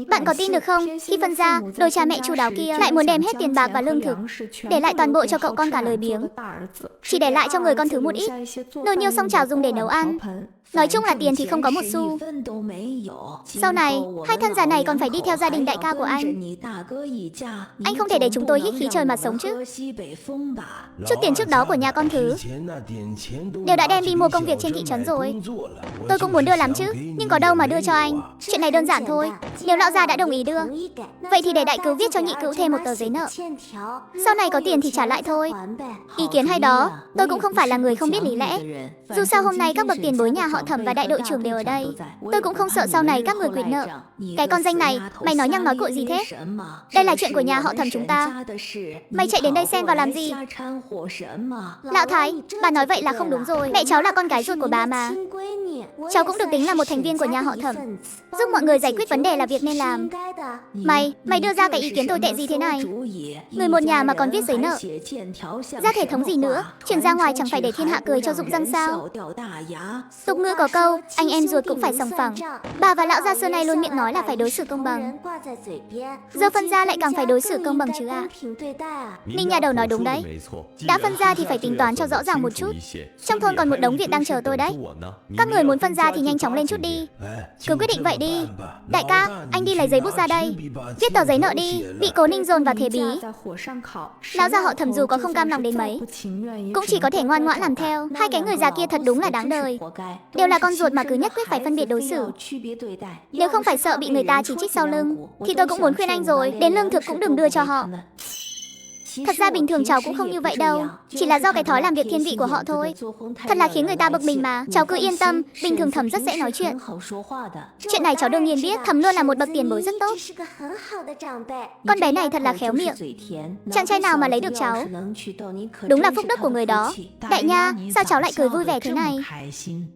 Bạn có tin được không, khi phân ra, đôi cha mẹ chu đáo kia lại muốn đem hết tiền bạc và lương thực, để lại toàn bộ cho cậu con cả lười biếng, chỉ để lại cho người con thứ một ít nồi niêu song chảo dùng để nấu ăn. Nói chung là tiền thì không có một xu. Sau này, hai thân già này còn phải đi theo gia đình đại ca của anh. Anh không thể để chúng tôi hít khí trời mà sống chứ. Chút tiền trước đó của nhà con thứ đều đã đem đi mua công việc trên thị trấn rồi. Tôi cũng muốn đưa lắm chứ, nhưng có đâu mà đưa cho anh. Chuyện này đơn giản thôi. Nếu lão già đã đồng ý đưa, vậy thì để đại cứu viết cho nhị cứu thêm một tờ giấy nợ. Sau này có tiền thì trả lại thôi. Ý kiến hay đó, tôi cũng không phải là người không biết lý lẽ. Dù sao hôm nay các bậc tiền bối nhà họ Thẩm và đại đội trưởng đều ở đây, tôi cũng không sợ sau này các người quyệt nợ. Cái con danh này, mày nói nhăng nói cội gì thế? Đây là chuyện của nhà họ Thẩm chúng ta. Mày chạy đến đây xen vào làm gì? Lão Thái, bà nói vậy là không đúng rồi. Mẹ cháu là con gái ruột của bà mà. Cháu cũng được tính là một thành viên của nhà họ Thẩm. Giúp mọi người giải quyết vấn đề là việc nên làm. Mày đưa ra cái ý kiến tồi tệ gì thế này? Người một nhà mà còn viết giấy nợ, ra thể thống gì nữa, chuyển ra ngoài chẳng phải để thiên hạ cười cho rụng răng sao? Tục ngữ có câu, anh em ruột cũng phải sòng phẳng. Bà và lão gia xưa nay luôn miệng nói là phải đối xử công bằng. Giờ phân ra lại càng phải đối xử công bằng chứ ạ. Ninh nhà đầu nói đúng đấy. Đã phân ra thì phải tính toán cho rõ ràng một chút. Trong thôn còn một đống việc đang chờ tôi đấy. Các người muốn phân ra thì nhanh chóng lên chút đi. Cứ quyết định vậy đi. Đại ca, anh đi lấy giấy bút ra đây. Viết tờ giấy nợ đi. Bị Cố Ninh dồn vào thế bí. Lão gia họ Thẩm dù có không cam lòng đến mấy, cũng chỉ có thể ngoan ngoãn làm theo. Hai cái người già kia thật đúng là đáng đời. Đều là con ruột mà cứ nhất quyết phải phân biệt đối xử. Nếu không phải sợ bị người ta chỉ trích sau lưng, thì tôi cũng muốn khuyên anh rồi, đến lương thực cũng đừng đưa cho họ. Thật ra bình thường cháu cũng không như vậy đâu, chỉ là do cái thói làm việc thiên vị của họ thôi. Thật là khiến người ta bực mình mà. Cháu cứ yên tâm, bình thường Thẩm rất dễ nói chuyện. Chuyện này cháu đương nhiên biết, Thẩm luôn là một bậc tiền bối rất tốt. Con bé này thật là khéo miệng. Chàng trai nào mà lấy được cháu, đúng là phúc đức của người đó. Đại nha, sao cháu lại cười vui vẻ thế này?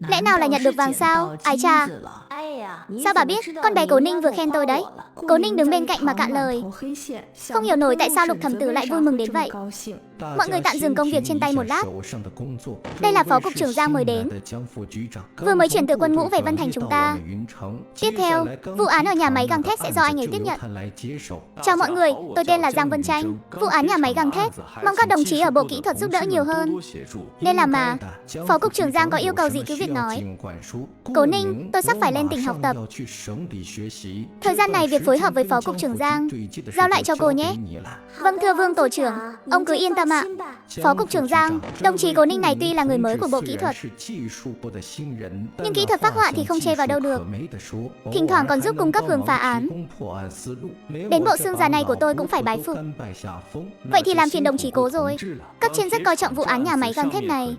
Lẽ nào là nhặt được vàng sao? Ái chà. Sao bà biết? Con bé Cố Ninh vừa khen tôi đấy. Cố Ninh đứng bên cạnh mà cạn lời. Không hiểu nổi tại sao Lục Thẩm Tử lại vui mừng đến vậy. Mọi người tạm dừng công việc trên tay một lát. Đây là phó cục trưởng Giang mới đến, vừa mới chuyển từ quân ngũ về Vân Thành chúng ta. Tiếp theo, vụ án ở nhà máy gang thép sẽ do anh ấy tiếp nhận. Chào mọi người, tôi tên là Giang Vân Tranh. Vụ án nhà máy gang thép, mong các đồng chí ở bộ kỹ thuật giúp đỡ nhiều hơn. Nên là mà, phó cục trưởng Giang có yêu cầu gì cứ việc nói. Cố Ninh, tôi sắp phải lên tỉnh học tập. Thời gian này việc phối hợp với phó cục trưởng Giang giao lại cho cô nhé. Vâng thưa Vương tổ trưởng, ông cứ yên tâm ạ. Phó cục trưởng Giang, đồng chí Cố Ninh này tuy là người mới của bộ kỹ thuật, nhưng kỹ thuật phác họa thì không chê vào đâu được. Thỉnh thoảng còn giúp cung cấp hướng phá án. Đến bộ xương già này của tôi cũng phải bái phục. Vậy thì làm phiền đồng chí Cố rồi. Cấp trên rất coi trọng vụ án nhà máy gang thép này.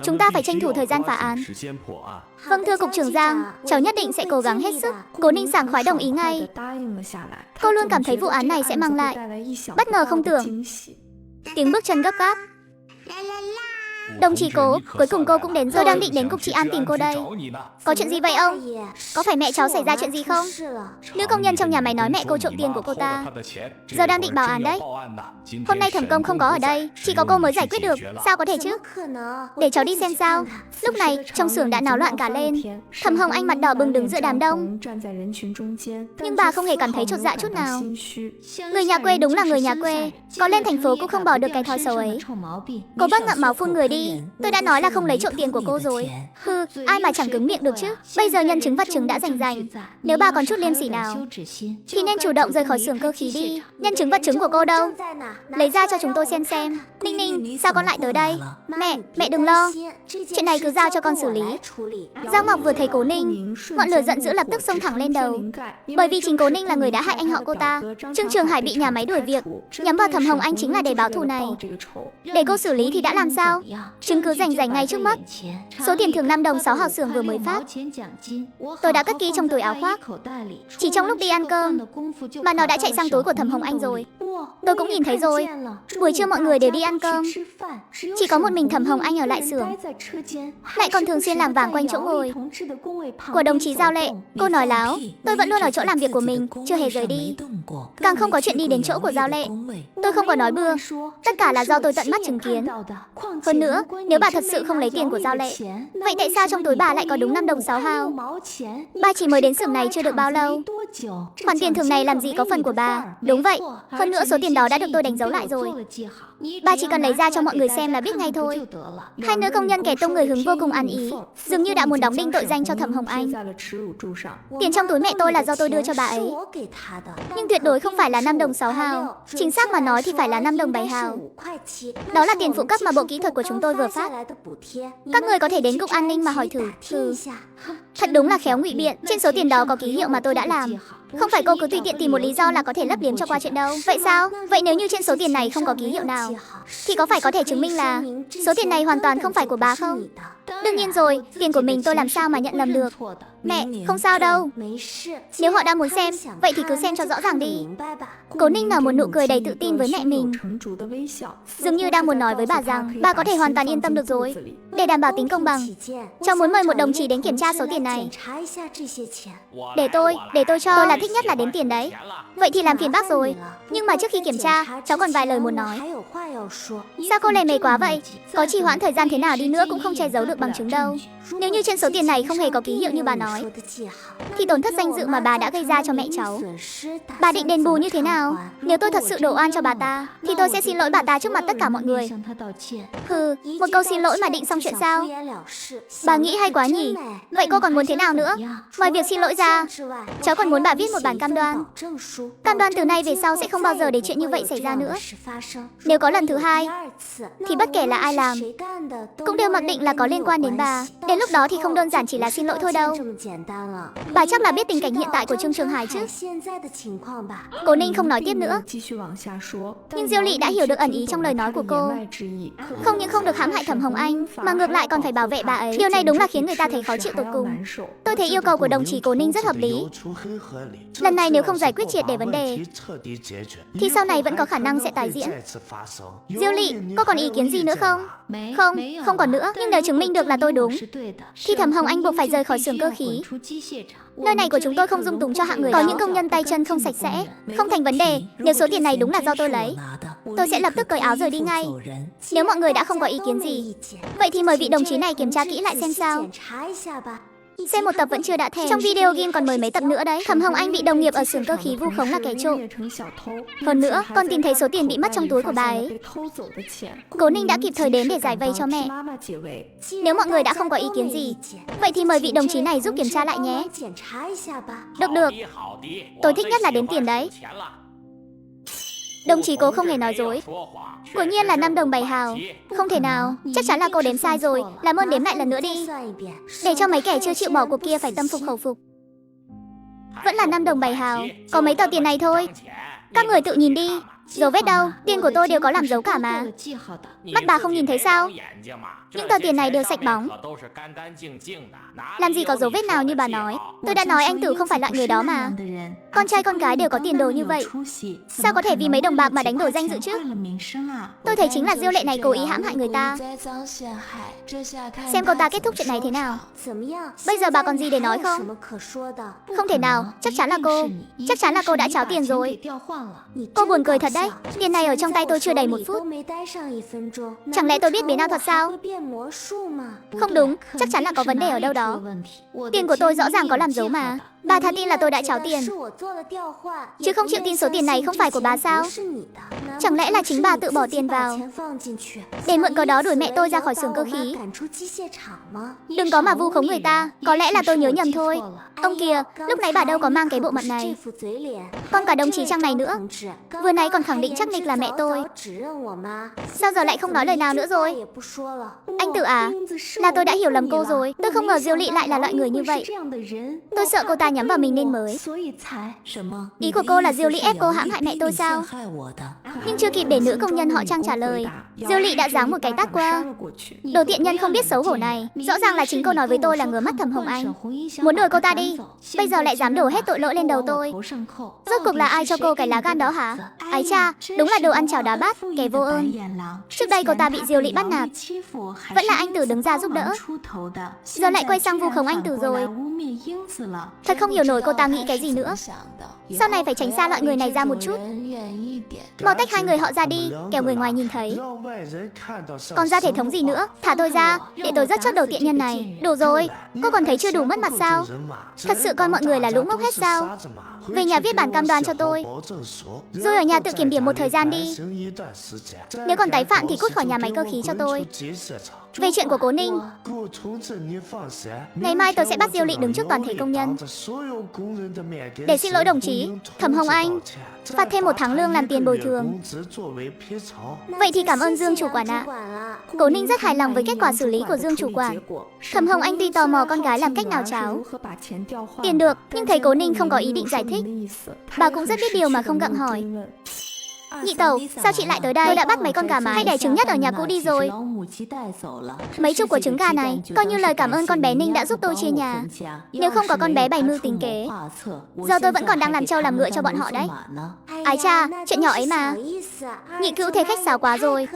Chúng ta phải tranh thủ thời gian phá án. Vâng thưa cục trưởng Giang, cháu nhất định sẽ cố gắng hết sức. Cố Ninh sảng khoái đồng ý ngay. Cô luôn cảm thấy vụ án này sẽ mang lại bất ngờ không tưởng. Tiếng bước chân gấp gáp. Đồng chí Cố, cuối cùng cô cũng đến rồi. Tôi đang định đến cục trị an tìm cô đây. Có chuyện gì vậy ông? Có phải mẹ cháu xảy ra chuyện gì không? Nữ công nhân trong nhà máy nói mẹ cô trộm tiền của cô ta. Giờ đang định báo án đấy. Hôm nay thẩm công không có ở đây, chỉ có cô mới giải quyết được. Sao có thể chứ? Để cháu đi xem sao. Lúc này trong xưởng đã náo loạn cả lên. Thẩm Hồng Anh mặt đỏ bừng đứng giữa đám đông, nhưng bà không hề cảm thấy chột dạ chút nào. Người nhà quê đúng là người nhà quê, có lên thành phố cũng không bỏ được cái thói xấu ấy. Cô bớt ngậm máu phun người đi. Tôi đã nói là không lấy trộm tiền của cô rồi. Hừ, ai mà chẳng cứng miệng được chứ. Bây giờ nhân chứng vật chứng đã rành rành, nếu bà còn chút liêm sỉ nào thì nên chủ động rời khỏi xưởng cơ khí đi. Nhân chứng vật chứng của cô đâu? Lấy ra cho chúng tôi xem. Ninh Ninh, sao con lại tới đây? Mẹ đừng lo, chuyện này cứ giao cho con xử lý. Giang Ngọc vừa thấy Cố Ninh, ngọn lửa giận dữ lập tức xông thẳng lên đầu. Bởi vì chính Cố Ninh là người đã hại anh họ cô ta. Trương Trường Hải bị nhà máy đuổi việc, nhắm vào Thẩm Hồng Anh chính là để báo thù này. Để cô xử lý thì đã làm sao? Chứng cứ rành rành ngay trước mắt. Số tiền thưởng 5 đồng 6 hào xưởng vừa mới phát, tôi đã cất kỹ trong túi áo khoác. Chỉ trong lúc đi ăn cơm mà nó đã chạy sang túi của Thẩm Hồng Anh rồi. Tôi cũng nhìn thấy rồi. Buổi trưa mọi người đều đi ăn cơm. Chỉ có một mình Thẩm Hồng Anh ở lại xưởng. Lại còn thường xuyên lảng vảng quanh chỗ ngồi của đồng chí Giao Lệ. Cô nói láo, tôi vẫn luôn ở chỗ làm việc của mình, chưa hề rời đi. Càng không có chuyện đi đến chỗ của Giao Lệ. Tôi không có nói bừa. Tất cả là do tôi tận mắt chứng kiến. Hơn nữa, nếu bà thật sự không lấy tiền của Giao Lệ, vậy tại sao trong túi bà lại có đúng 5 đồng 6 hào? Bà chỉ mới đến xưởng này chưa được bao lâu. Khoản tiền thưởng này làm gì có phần của bà? Đúng vậy. Hơn nữa số tiền đó đã được tôi đánh dấu lại rồi. Bà chỉ cần lấy ra cho mọi người xem là biết ngay thôi. Hai nữ công nhân kẻ tung người hứng vô cùng ăn ý, dường như đã muốn đóng đinh tội danh cho Thẩm Hồng Anh. Tiền trong túi mẹ tôi là do tôi đưa cho bà ấy, nhưng tuyệt đối không phải là 5 đồng 6 hào. Chính xác mà nói thì phải là 5 đồng 7 hào. Đó là tiền phụ cấp mà bộ kỹ thuật của chúng tôi vừa phát. Các người có thể đến cục an ninh mà hỏi thử. Thật đúng là khéo ngụy biện. Trên số tiền đó có ký hiệu mà tôi đã làm. Không phải cô cứ tùy tiện tìm một lý do là có thể lấp liếm cho qua chuyện đâu. Vậy sao? Vậy nếu như trên số tiền này không có ký hiệu nào, thì có phải có thể chứng minh là số tiền này hoàn toàn không phải của bà không? Đương nhiên rồi, tiền của mình tôi làm sao mà nhận lầm được. Mẹ, không sao đâu. Nếu họ đã muốn xem, vậy thì cứ xem cho rõ ràng đi. Cố Ninh nở một nụ cười đầy tự tin với mẹ mình, dường như đang muốn nói với bà rằng bà có thể hoàn toàn yên tâm được rồi. Để đảm bảo tính công bằng, cháu muốn mời một đồng chí đến kiểm tra số tiền này. Để tôi cho. Tôi là thích nhất là đếm tiền đấy. Vậy thì làm phiền bác rồi. Nhưng mà trước khi kiểm tra, cháu còn vài lời muốn nói. Sao cô lề mề quá vậy? Có trì hoãn thời gian thế nào đi nữa cũng không che giấu được bằng chứng đâu. Nếu như trên số tiền này không hề có ký hiệu như bà nói, thì tổn thất danh dự mà bà đã gây ra cho mẹ cháu, bà định đền bù như thế nào? Nếu tôi thật sự đổ oan cho bà ta, thì tôi sẽ xin lỗi bà ta trước mặt tất cả mọi người. Một câu xin lỗi mà định xong chuyện sao? Bà nghĩ hay quá nhỉ? Vậy cô còn muốn thế nào nữa? Ngoài việc xin lỗi ra, cháu còn muốn bà viết một bản cam đoan. Cam đoan từ nay về sau sẽ không bao giờ để chuyện như vậy xảy ra nữa. Nếu có lần thứ hai, thì bất kể là ai làm, cũng đều mặc định là có liên quan đến bà. Đến lúc đó thì không đơn giản chỉ là xin lỗi thôi đâu. Bà chắc là biết tình cảnh hiện tại của Trương Trường Hải chứ? Cố Ninh không nói tiếp nữa. Nhưng Diêu Lị đã hiểu được ẩn ý trong lời nói của cô. Không những không được hãm hại Thẩm Hồng Anh, mà ngược lại còn phải bảo vệ bà ấy. Điều này đúng là khiến người ta thấy khó chịu tột cùng. Tôi thấy yêu cầu của đồng chí Cố Ninh rất hợp lý. Lần này nếu không giải quyết triệt để vấn đề, thì sau này vẫn có khả năng sẽ tái diễn. Diêu Lị, cô còn ý kiến gì nữa không? Không còn nữa. Nhưng nếu chứng minh được là tôi đúng, thì Thẩm Hồng Anh buộc phải rời khỏi xưởng cơ khí. Nơi này của chúng tôi không dung túng cho hạng người đó. Có những công nhân tay chân không sạch sẽ. Không thành vấn đề. Nếu số tiền này đúng là do tôi lấy, tôi sẽ lập tức cởi áo rời đi ngay. Nếu mọi người đã không có ý kiến gì, vậy thì mời vị đồng chí này kiểm tra kỹ lại xem sao. Xem một tập vẫn chưa đã thèm. Trong video game còn mời mấy tập nữa đấy. Thẩm Hồng Anh bị đồng nghiệp ở xưởng cơ khí vu khống là kẻ trộm. Hơn nữa, còn tìm thấy số tiền bị mất trong túi của bà ấy. Cố Ninh đã kịp thời đến để giải vây cho mẹ. Nếu mọi người đã không có ý kiến gì, vậy thì mời vị đồng chí này giúp kiểm tra lại nhé. Được. Tôi thích nhất là đếm tiền đấy. Đồng chí Cố không hề nói dối. Quả nhiên là 5 đồng 7 hào. Không thể nào, chắc chắn là cô đếm sai rồi. Làm ơn đếm lại lần nữa đi, để cho mấy kẻ chưa chịu bỏ cuộc kia phải tâm phục khẩu phục. Vẫn là 5 đồng 7 hào. Có mấy tờ tiền này thôi. Các người tự nhìn đi. Dấu vết đâu? Tiền của tôi đều có làm dấu cả mà. Mắt bà không nhìn thấy sao? Những tờ tiền này đều sạch bóng. Làm gì có dấu vết nào như bà nói. Tôi đã nói anh Tử không phải loại người đó mà. Con trai con gái đều có tiền đồ như vậy, sao có thể vì mấy đồng bạc mà đánh đổi danh dự chứ? Tôi thấy chính là Diêu Lệ này cố ý hãm hại người ta. Xem cô ta kết thúc chuyện này thế nào. Bây giờ bà còn gì để nói không? Không thể nào, chắc chắn là cô đã tráo tiền rồi. Cô buồn cười thật đấy. Tiền này ở trong tay tôi chưa đầy 1 phút. Chẳng lẽ tôi biết biến ảo thuật sao? Không đúng, chắc chắn là có vấn đề ở đâu đó. Tiền của tôi rõ ràng có làm dấu mà. Bà thà tin là tôi đã tráo tiền, chứ không chịu tin số tiền này không phải của bà sao? Chẳng lẽ là chính bà tự bỏ tiền vào để mượn cớ đó đuổi mẹ tôi ra khỏi xưởng cơ khí? Đừng có mà vu khống người ta. Có lẽ là tôi nhớ nhầm thôi. Ông kìa, lúc nãy bà đâu có mang cái bộ mặt này. Còn cả đồng chí Trang này nữa, vừa nãy còn khẳng định chắc nịch là mẹ tôi. Sao giờ lại không nói lời nào nữa rồi? Anh Tử à, là tôi đã hiểu lầm cô rồi. Tôi không ngờ Diêu Lị lại là loại người như vậy. Tôi sợ cô ta nhắm vào mình nên mới. Ý của cô là Diêu Lị ép cô hãm hại mẹ tôi sao? Nhưng chưa kịp để nữ công nhân họ Trang trả lời, Diêu Lị đã giáng một cái tát qua. Đồ tiện nhân không biết xấu hổ này, rõ ràng là chính cô nói với tôi là ngứa mắt Thẩm Hồng Anh, muốn đuổi cô ta đi, bây giờ lại dám đổ hết tội lỗi lên đầu tôi. Rốt cuộc là ai cho cô cái lá gan đó hả? Ái cha, đúng là đồ ăn chảo đá bát, kẻ vô ơn. Trước đây cô ta bị Diêu Lị bắt nạt, vẫn là anh Tử đứng ra giúp đỡ, giờ lại quay sang vu khống anh Tử rồi. Thật không hiểu nổi cô ta nghĩ cái gì nữa. Sau này phải tránh xa loại người này ra một chút. Mau tách hai người họ ra đi, kẻo người ngoài nhìn thấy. Còn ra thể thống gì nữa, thả tôi ra, để tôi rớt chót đầu tiện nhân này. Đủ rồi, cô còn thấy chưa đủ mất mặt sao? Thật sự coi mọi người là lũ ngốc hết sao? Về nhà viết bản cam đoan cho tôi, rồi ở nhà tự kiểm điểm một thời gian đi. Nếu còn tái phạm thì cút khỏi nhà máy cơ khí cho tôi. Về chuyện của Cố Ninh, ngày mai tôi sẽ bắt Diêu Lị đứng trước toàn thể công nhân để xin lỗi đồng chí Thẩm Hồng Anh, phạt thêm 1 tháng lương làm tiền bồi thường. Vậy thì cảm ơn Dương chủ quản ạ. Cố Ninh rất hài lòng với kết quả xử lý của Dương chủ quản. Thẩm Hồng Anh tuy tò mò con gái làm cách nào cháo tiền được, nhưng thấy Cố Ninh không có ý định giải thích, bà cũng rất biết điều mà không gặng hỏi. Nhị tẩu, sao chị lại tới đây? Tôi đã bắt mấy con gà mái hay đẻ trứng nhất ở nhà cũ đi rồi. Mấy chục của trứng gà này coi như lời cảm ơn con bé Ninh đã giúp tôi chia nhà. Nếu không có con bé bày mưu tính kế, giờ tôi vẫn còn đang làm trâu làm ngựa cho bọn họ đấy. Ái cha, chuyện nhỏ ấy mà. Nhị cữu thế khách sáo quá rồi,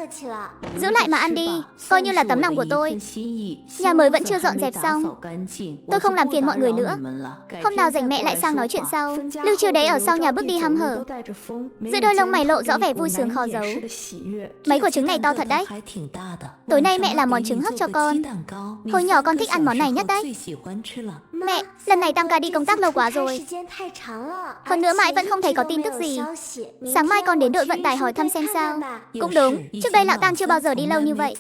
giữ lại mà ăn đi, coi như là tấm lòng của tôi. Nhà mới vẫn chưa dọn dẹp xong, tôi không làm phiền mọi người nữa. Hôm nào rảnh mẹ lại sang nói chuyện sau. Lưu Chiêu đấy ở sau nhà bước đi hăm hở, giữa đôi lông mày lộ rõ vẻ vui sướng khó giấu. Mấy quả trứng này to thật đấy. Tối nay mẹ làm món trứng hấp cho con. Hồi nhỏ con thích ăn món này nhất đấy. Mẹ, lần này Tam ca đi công tác lâu quá rồi, hơn nữa mãi vẫn không thấy có tin tức gì. Sáng mai con đến đội vận tải hỏi thăm xem sao. Cũng đúng, trước đây lão Tam chưa bao giờ đi lâu như vậy.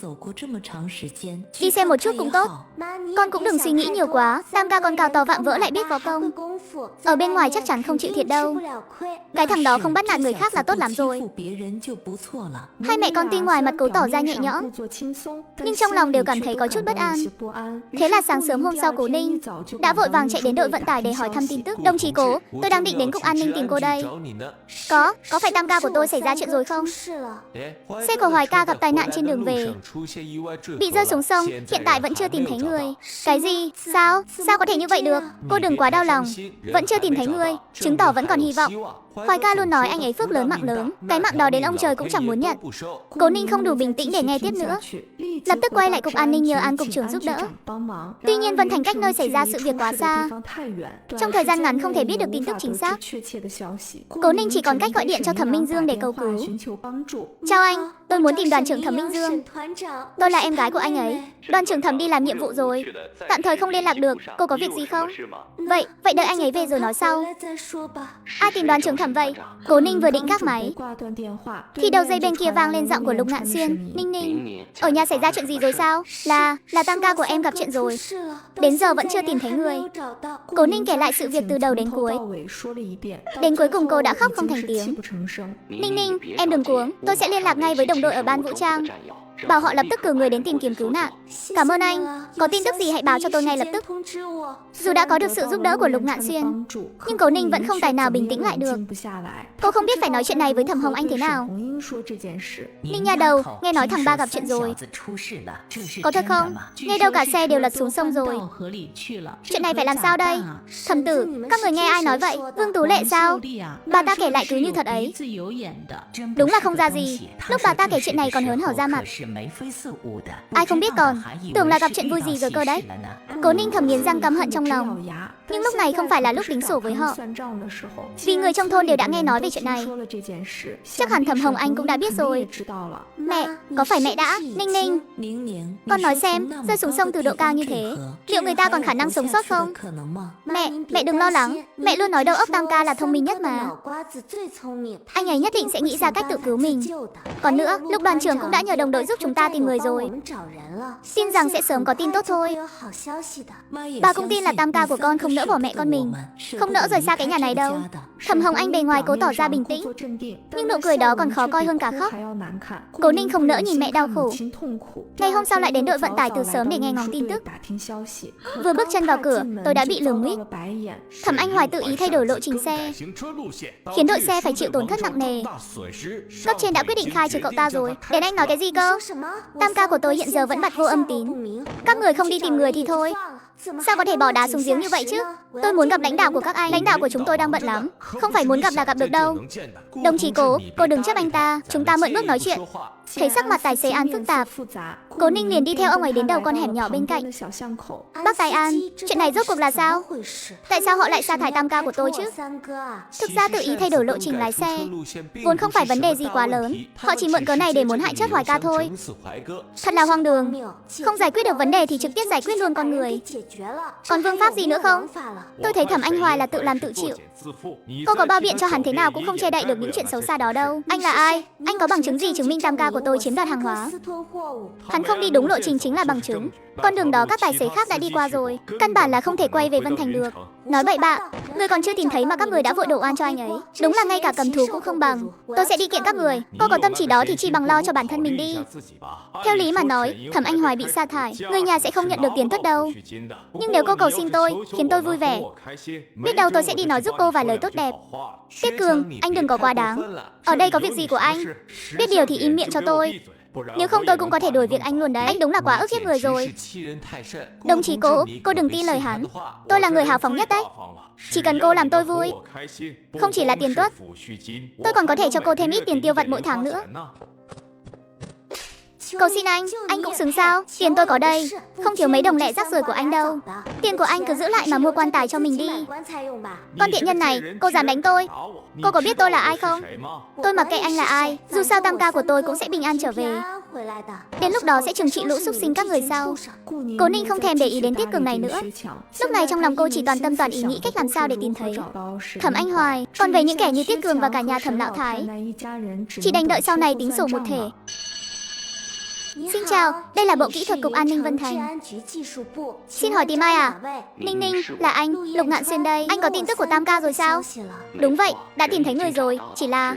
Đi xem một chút cũng tốt. Con cũng đừng suy nghĩ nhiều quá, Tam ca con cao to vạm vỡ lại biết võ công, ở bên ngoài chắc chắn không chịu thiệt đâu. Cái thằng đó không bắt nạt người khác là tốt lắm rồi. Hai mẹ con tuy ngoài mặt cố tỏ ra nhẹ nhõm, nhưng trong lòng đều cảm thấy có chút bất an. Thế là sáng sớm hôm sau, Cố Ninh đã vội vàng chạy đến đội vận tải để hỏi thăm tin tức. Đồng chí Cố, tôi đang định đến cục an ninh tìm cô đây. Có phải Tam ca của tôi xảy ra chuyện rồi không? Xe của Hoài ca gặp tai nạn trên đường về, bị rơi xuống sông, hiện tại vẫn chưa tìm thấy người. Cái gì? Sao có thể như vậy được? Cô đừng quá đau lòng, vẫn chưa tìm thấy người, chứng tỏ vẫn còn hy vọng. Hoài ca luôn nói anh ấy phước lớn mạng lớn, cái mạng đó đến ông trời cũng chẳng muốn nhận. Cố Ninh không đủ bình tĩnh để nghe tiếp nữa, lập tức quay lại cục an ninh nhờ An cục trưởng giúp đỡ. Tuy nhiên Vân Thành cách nơi xảy ra sự việc quá xa, trong thời gian ngắn không thể biết được tin tức chính xác. Cố Ninh chỉ còn cách gọi điện cho Thẩm Minh Dương để cầu cứu. Chào anh, tôi muốn tìm đoàn trưởng Thẩm Minh Dương. Tôi là em gái của anh ấy. Đoàn trưởng Thẩm đi làm nhiệm vụ rồi, tạm thời không liên lạc được. Cô có việc gì không? Vậy đợi anh ấy về rồi nói sau. Ai tìm đoàn trưởng Thẩm vậy? Cố Ninh vừa định gác máy thì đầu dây bên kia vang lên giọng của Lục Ngạn Xuyên. Ninh, ở nhà xảy ra chuyện gì rồi sao? Là Tam ca của em gặp chuyện rồi, đến giờ vẫn chưa tìm thấy người. Cố Ninh kể lại sự việc từ đầu đến cuối. Đến cuối cùng cô đã khóc không thành tiếng. Ninh, em đừng cuống, tôi sẽ liên lạc ngay với đồng đội ở ban vũ trang, bảo họ lập tức cử người đến tìm kiếm cứu nạn. Cảm ơn anh, có tin tức gì hãy báo cho tôi ngay lập tức. Dù đã có được sự giúp đỡ của Lục Ngạn Xuyên, nhưng Cố Ninh vẫn không tài nào bình tĩnh lại được. Cô không biết phải nói chuyện này với Thẩm Hồng Anh thế nào. Ninh nha đầu, nghe nói thằng ba gặp chuyện rồi. Có thật không? Nghe đâu cả xe đều lật xuống sông rồi. Chuyện này phải làm sao đây? Thẩm tử, các người nghe ai nói vậy? Vương Tú Lệ sao? Bà ta kể lại cứ như thật ấy. Đúng là không ra gì. Lúc bà ta kể chuyện này còn hớn hở ra mặt. Ai không biết còn tưởng là gặp chuyện vui gì rồi cơ đấy. Cố Ninh thầm nghiến răng căm hận trong lòng, nhưng lúc này không phải là lúc tính sổ với họ, vì người trong thôn đều đã nghe nói về chuyện này. Chắc hẳn Thẩm Hồng Anh cũng đã biết rồi. Mẹ, có phải mẹ đã? Ninh, con nói xem, rơi xuống sông từ độ cao như thế, liệu người ta còn khả năng sống sót không? Mẹ đừng lo lắng, mẹ luôn nói đầu óc Tam ca là thông minh nhất mà. Anh ấy nhất định sẽ nghĩ ra cách tự cứu mình. Còn nữa, Lục đoàn trưởng cũng đã nhờ đồng đội giúp chúng ta tìm người rồi, tin rằng sẽ sớm có tin tốt thôi. Bà cũng tin là Tam ca của con không nỡ nỡ bỏ mẹ con mình, không nỡ rời xa cái nhà này đâu. Thẩm Hồng Anh bề ngoài cố tỏ ra bình tĩnh, nhưng nụ cười đó còn khó coi hơn cả khóc. Cố Ninh không nỡ nhìn mẹ đau khổ. Ngày hôm sau lại đến đội vận tải từ sớm để nghe ngóng tin tức. Vừa bước chân vào cửa, tôi đã bị lườm nguýt. Thẩm Anh Hoài tự ý thay đổi lộ trình xe, khiến đội xe phải chịu tổn thất nặng nề. Cấp trên đã quyết định khai trừ cậu ta rồi. Đến anh nói cái gì cơ? Tam ca của tôi hiện giờ vẫn bặt vô âm tín. Các người không đi tìm người thì thôi, sao có thể bỏ đá xuống giếng như vậy chứ? Tôi muốn gặp lãnh đạo của các anh. Lãnh đạo của chúng tôi đang bận lắm, không phải muốn gặp là gặp được đâu. Đồng chí Cố, cô đừng chấp anh ta, chúng ta mượn bước nói chuyện. Thấy sắc mặt tài xế An phức tạp, Cố Ninh liền đi theo ông ấy đến đầu con hẻm nhỏ bên cạnh. Bác Tài An, chuyện này rốt cuộc là sao? Tại sao họ lại sa thải tam ca của tôi chứ? Thực ra tự ý thay đổi lộ trình lái xe vốn không phải vấn đề gì quá lớn. Họ chỉ mượn cớ này để muốn hại chết Hoài ca thôi. Thật là hoang đường. Không giải quyết được vấn đề thì trực tiếp giải quyết luôn con người. Còn phương pháp gì nữa không? Tôi thấy Thẩm Anh Hoài là tự làm tự chịu. Cô có bao biện cho hắn thế nào cũng không che đậy được những chuyện xấu xa đó đâu. Anh là ai? Anh có bằng chứng gì chứng minh tam ca của tôi chiếm đoạt hàng hóa? Hắn không đi đúng lộ trình chính là bằng chứng. Con đường đó các tài xế khác đã đi qua rồi, căn bản là không thể quay về Vân Thành được. Nói bậy bạ, người còn chưa tìm thấy mà các người đã vội đổ oan cho anh ấy. Đúng là ngay cả cầm thú cũng không bằng. Tôi sẽ đi kiện các người. Cô có tâm trí đó thì chi bằng lo cho bản thân mình đi. Theo lý mà nói, Thẩm Anh Hoài bị sa thải, người nhà sẽ không nhận được tiền tất đâu. Nhưng nếu cô cầu xin tôi, khiến tôi vui vẻ, biết đâu tôi sẽ đi nói giúp cô vài lời tốt đẹp. Tiết Cường, anh đừng có quá đáng. Ở đây có việc gì của anh? Biết điều thì im miệng cho tôi. Nếu không tôi cũng có thể đuổi việc anh luôn đấy. Anh đúng là quá ức hiếp người rồi. Đồng chí Cố, cô đừng tin lời hắn. Tôi là người hào phóng nhất đấy. Chỉ cần cô làm tôi vui, không chỉ là tiền tuất, tôi còn có thể cho cô thêm ít tiền tiêu vặt mỗi tháng nữa. Cầu xin anh cũng xứng sao? Tiền tôi có đây, không thiếu mấy đồng lẻ rác rưởi của anh đâu. Tiền của anh cứ giữ lại mà mua quan tài cho mình đi. Con tiện nhân này, cô dám đánh tôi. Cô có biết tôi là ai không? Tôi mặc kệ anh là ai, dù sao tam ca của tôi cũng sẽ bình an trở về. Đến lúc đó sẽ trừng trị lũ súc sinh các người sau. Cố Ninh không thèm để ý đến Tiết Cường này nữa. Lúc này trong lòng cô chỉ toàn tâm toàn ý nghĩ cách làm sao để tìm thấy Thẩm Anh Hoài. Còn về những kẻ như Tiết Cường và cả nhà Thẩm Lão Thái, chỉ đành đợi sau này tính sổ một thể. Xin chào, đây là Bộ Kỹ thuật Cục An ninh Vân Thành. Xin hỏi tìm ai à? Ninh Ninh, là anh, Lục Ngạn Xuyên đây. Anh có tin tức của tam ca rồi sao? Đúng vậy, đã tìm thấy người rồi, chỉ là